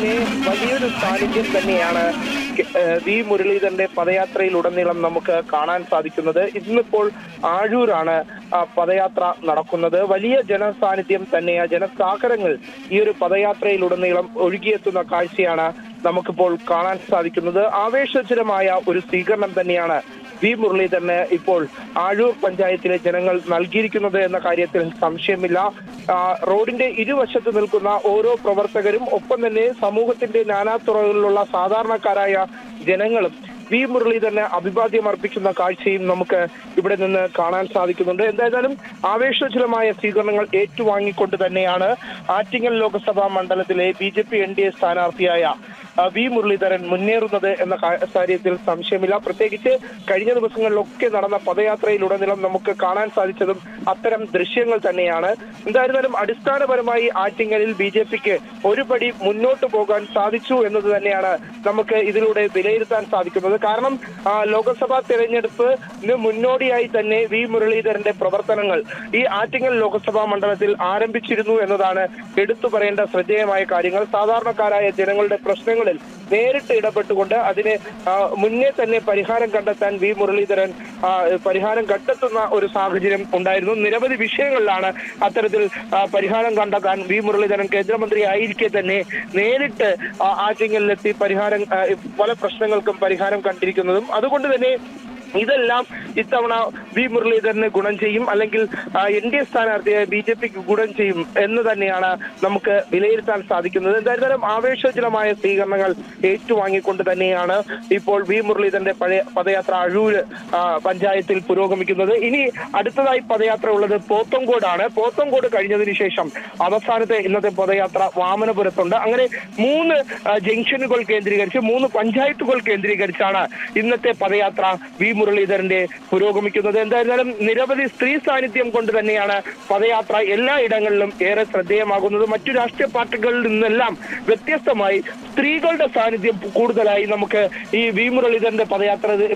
തന്നെ വലിയൊരു സാന്നിധ്യം തന്നെയാണ് വി മുരളീധരന്റെ പദയാത്രയിലുടനീളം നമുക്ക് കാണാൻ സാധിക്കുന്നത്. ഇന്നിപ്പോൾ ആഴൂരാണ് പദയാത്ര നടക്കുന്നത്. വലിയ ജനസാന്നിധ്യം തന്നെയാണ്, ജനസാഗരങ്ങൾ ഈ ഒരു പദയാത്രയിലുടനീളം ഒഴുകിയെത്തുന്ന കാഴ്ചയാണ് നമുക്കിപ്പോൾ കാണാൻ സാധിക്കുന്നത്. ആവേശജനമായ ഒരു സ്വീകരണം തന്നെയാണ് വി മുരളീധരന് ഇപ്പോൾ ആഴൂർ പഞ്ചായത്തിലെ ജനങ്ങൾ നൽകിയിരിക്കുന്നത് എന്ന കാര്യത്തിൽ സംശയമില്ല. റോഡിന്റെ ഇരുവശത്ത് നിൽക്കുന്ന ഓരോ പ്രവർത്തകരും ഒപ്പം തന്നെ സമൂഹത്തിന്റെ നാനാതുറകളിലുള്ള സാധാരണക്കാരായ ജനങ്ങളും വി മുരളീധരന് അഭിവാദ്യം അർപ്പിക്കുന്ന കാഴ്ചയും നമുക്ക് ഇവിടെ നിന്ന് കാണാൻ സാധിക്കുന്നുണ്ട്. എന്തായാലും ആവേശജനമായ സ്വീകരണങ്ങൾ ഏറ്റുവാങ്ങിക്കൊണ്ട് തന്നെയാണ് ആറ്റിങ്ങൽ ലോക്സഭാ മണ്ഡലത്തിലെ BJP NDA സ്ഥാനാർത്ഥിയായ വി മുരളീധരൻ മുന്നേറുന്നത് എന്ന കാര്യത്തിൽ സംശയമില്ല. പ്രത്യേകിച്ച് കഴിഞ്ഞ ദിവസങ്ങളിലൊക്കെ നടന്ന പദയാത്രയിലുടനീളം നമുക്ക് കാണാൻ സാധിച്ചതും അത്തരം ദൃശ്യങ്ങൾ തന്നെയാണ്. എന്തായിരുന്നാലും അടിസ്ഥാനപരമായി ആറ്റിങ്ങലിൽ BJPക്ക് ഒരു പടി മുന്നോട്ട് പോകാൻ സാധിച്ചു എന്നത് തന്നെയാണ് നമുക്ക് ഇതിലൂടെ വിലയിരുത്താൻ സാധിക്കുന്നത്. കാരണം ലോക്സഭാ തെരഞ്ഞെടുപ്പിന് മുന്നോടിയായി തന്നെ വി മുരളീധരന്റെ പ്രവർത്തനങ്ങൾ ഈ ആറ്റിങ്ങൽ ലോക്സഭാ മണ്ഡലത്തിൽ ആരംഭിച്ചിരുന്നു എന്നതാണ് എടുത്തു പറയേണ്ട ശ്രദ്ധേയമായ കാര്യങ്ങൾ. സാധാരണക്കാരായ ജനങ്ങളുടെ പ്രശ്നങ്ങൾ നേരിട്ട് ഇടപെട്ടുകൊണ്ട് അതിന് മുന്നേ തന്നെ പരിഹാരം കണ്ടെത്താൻ വി മുരളീധരൻ പരിഹാരം കണ്ടെത്തുന്ന ഒരു സാഹചര്യം ഉണ്ടായിരുന്നു. നിരവധി വിഷയങ്ങളിലാണ് അത്തരത്തിൽ പരിഹാരം കണ്ടെത്താൻ വി മുരളീധരൻ കേന്ദ്രമന്ത്രി ആയിരിക്കെ തന്നെ നേരിട്ട് ആറ്റിങ്ങലിലെത്തി പല പ്രശ്നങ്ങൾക്കും പരിഹാരം കണ്ടിരിക്കുന്നതും. അതുകൊണ്ട് തന്നെ ഇതെല്ലാം ഇത്തവണ വി മുരളീധരന് ഗുണം ചെയ്യും, അല്ലെങ്കിൽ NDA സ്ഥാനാർത്ഥിയായ BJPക്ക് ഗുണം ചെയ്യും എന്ന് തന്നെയാണ് നമുക്ക് വിലയിരുത്താൻ സാധിക്കുന്നത്. എന്തായാലും ആവേശജനമായ സ്വീകരണങ്ങൾ ഏറ്റുവാങ്ങിക്കൊണ്ട് തന്നെയാണ് ഇപ്പോൾ വി മുരളീധരന്റെ പദയാത്ര അഴൂര് പഞ്ചായത്തിൽ പുരോഗമിക്കുന്നത്. ഇനി അടുത്തതായി പദയാത്ര ഉള്ളത് പോത്തങ്കോടാണ്. പോത്തങ്കോട് കഴിഞ്ഞതിന് ശേഷം അവസാനത്തെ ഇന്നത്തെ പദയാത്ര വാമനപുരത്തുണ്ട്. അങ്ങനെ 3 ജംഗ്ഷനുകൾ കേന്ദ്രീകരിച്ച് 3 പഞ്ചായത്തുകൾ കേന്ദ്രീകരിച്ചാണ് ഇന്നത്തെ പദയാത്ര വി മുരളീധരന്റെ പുരോഗമിക്കുന്നത്. എന്തായിരുന്നാലും നിരവധി സ്ത്രീ സാന്നിധ്യം കൊണ്ട് തന്നെയാണ് പദയാത്ര എല്ലായിടങ്ങളിലും ഏറെ ശ്രദ്ധേയമാകുന്നത്. മറ്റു രാഷ്ട്രീയ പാർട്ടികളിൽ നിന്നെല്ലാം വ്യത്യസ്തമായി സ്ത്രീകളുടെ സാന്നിധ്യം കൂടുതലായി നമുക്ക് ഈ വി മുരളീധരന്റെ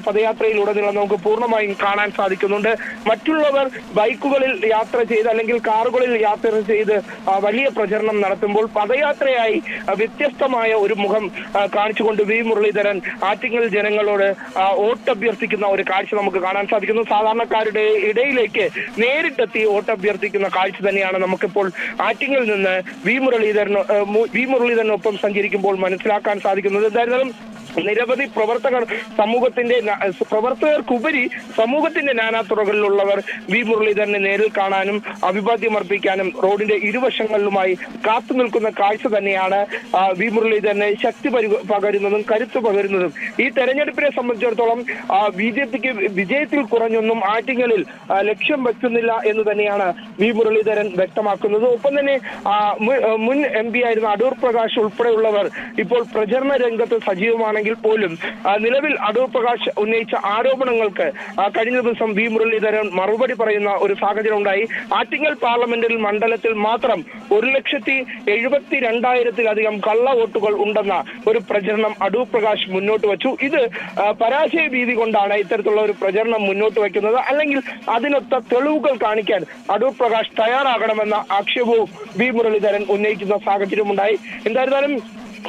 പദയാത്രയിലുടനീളം നമുക്ക് പൂർണ്ണമായും കാണാൻ സാധിക്കുന്നുണ്ട്. മറ്റുള്ളവർ ബൈക്കുകളിൽ യാത്ര ചെയ്ത് അല്ലെങ്കിൽ കാറുകളിൽ യാത്ര ചെയ്ത് വലിയ പ്രചരണം നടത്തുമ്പോൾ പദയാത്രയായി വ്യത്യസ്തമായ ഒരു മുഖം കാണിച്ചുകൊണ്ട് വി മുരളീധരൻ ആറ്റിങ്ങൽ ജനങ്ങളോട് വോട്ടഭ്യർത്ഥിക്കുന്ന ഒരു കാഴ്ച നമുക്ക് കാണാൻ സാധിക്കുന്നു. സാധാരണക്കാരുടെ ഇടയിലേക്ക് നേരിട്ടെത്തി വോട്ടഭ്യർത്ഥിക്കുന്ന കാഴ്ച തന്നെയാണ് നമുക്കിപ്പോൾ ആറ്റിങ്ങിൽ നിന്ന് വി മുരളീധരനൊപ്പം സഞ്ചരിക്കുമ്പോൾ മനസ്സിലാക്കാൻ സാധിക്കുന്നത്. എന്തായാലും നിരവധി പ്രവർത്തകർക്കുപരി സമൂഹത്തിന്റെ നാനാതുറകളിലുള്ളവർ വി മുരളീധരനെ നേരിൽ കാണാനും അഭിവാദ്യം അർപ്പിക്കാനും റോഡിന്റെ ഇരുവശങ്ങളിലുമായി കാത്തു നിൽക്കുന്ന കാഴ്ച തന്നെയാണ് വി മുരളീധരനെ ശക്തി പകരുന്നതും കരുത്ത് പകരുന്നതും. ഈ തെരഞ്ഞെടുപ്പിനെ സംബന്ധിച്ചിടത്തോളം BJPക്ക് വിജയത്തിൽ കുറഞ്ഞൊന്നും ആറ്റിങ്ങലിൽ ലക്ഷ്യം വെക്കുന്നില്ല എന്ന് തന്നെയാണ് വി മുരളീധരൻ വ്യക്തമാക്കുന്നത്. ഒപ്പം തന്നെ മുൻ MP ആയിരുന്ന അടൂർ പ്രകാശ് ഉൾപ്പെടെയുള്ളവർ ഇപ്പോൾ പ്രചരണ രംഗത്ത് സജീവമാണ്. പോലും നിലവിൽ അടൂർ പ്രകാശ് ഉന്നയിച്ച ആരോപണങ്ങൾക്ക് കഴിഞ്ഞ ദിവസം വി മുരളീധരൻ മറുപടി പറയുന്ന ഒരു സാഹചര്യം ഉണ്ടായി. ആറ്റിങ്ങൽ പാർലമെന്ററി മണ്ഡലത്തിൽ മാത്രം 1,72,000-ത്തിലധികം കള്ള വോട്ടുകൾ ഉണ്ടെന്ന ഒരു പ്രചരണം അടൂർ പ്രകാശ് മുന്നോട്ട് വെച്ചു. ഇത് പരാജയ ഭീതി കൊണ്ടാണ് ഇത്തരത്തിലുള്ള ഒരു പ്രചരണം മുന്നോട്ട് വയ്ക്കുന്നത്, അല്ലെങ്കിൽ അതിനൊത്ത തെളിവുകൾ കാണിക്കാൻ അടൂർ പ്രകാശ് തയ്യാറാകണമെന്ന ആക്ഷേപവും വി മുരളീധരൻ ഉന്നയിക്കുന്ന സാഹചര്യമുണ്ടായി. എന്തായിരുന്നാലും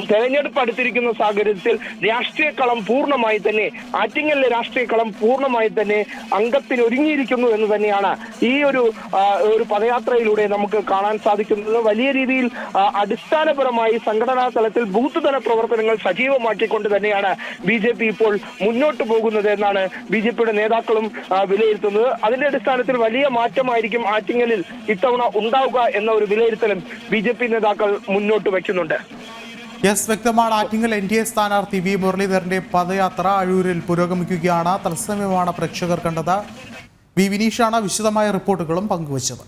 തെരഞ്ഞെടുപ്പ് അടുത്തിരിക്കുന്ന സാഹചര്യത്തിൽ രാഷ്ട്രീയ കളം പൂർണ്ണമായി തന്നെ ആറ്റിങ്ങലിലെ രാഷ്ട്രീയ കളം പൂർണ്ണമായി തന്നെ അംഗത്തിന് ഒരുങ്ങിയിരിക്കുന്നു എന്ന് തന്നെയാണ് ഈ ഒരു പദയാത്രയിലൂടെ നമുക്ക് കാണാൻ സാധിക്കുന്നത്. വലിയ രീതിയിൽ അടിസ്ഥാനപരമായി സംഘടനാ തലത്തിൽ ബൂത്ത് തല പ്രവർത്തനങ്ങൾ സജീവമാക്കിക്കൊണ്ട് തന്നെയാണ് BJP ഇപ്പോൾ മുന്നോട്ട് പോകുന്നത് എന്നാണ് BJPയുടെ നേതാക്കളും വിലയിരുത്തുന്നത്. അതിന്റെ അടിസ്ഥാനത്തിൽ വലിയ മാറ്റമായിരിക്കും ആറ്റിങ്ങലിൽ ഇത്തവണ ഉണ്ടാവുക എന്ന ഒരു വിലയിരുത്തലും BJP നേതാക്കൾ മുന്നോട്ട് വയ്ക്കുന്നുണ്ട്. വ്യക്തമാണ്. ആറ്റിങ്ങൽ NDA സ്ഥാനാർത്ഥി വി മുരളീധരന്റെ പദയാത്ര അഴൂരിൽ പുരോഗമിക്കുകയാണ്. തത്സമയമാണ് പ്രേക്ഷകർ കണ്ടത്. വി വിനീഷാണ് വിശദമായ റിപ്പോർട്ടുകളും പങ്കുവച്ചത്.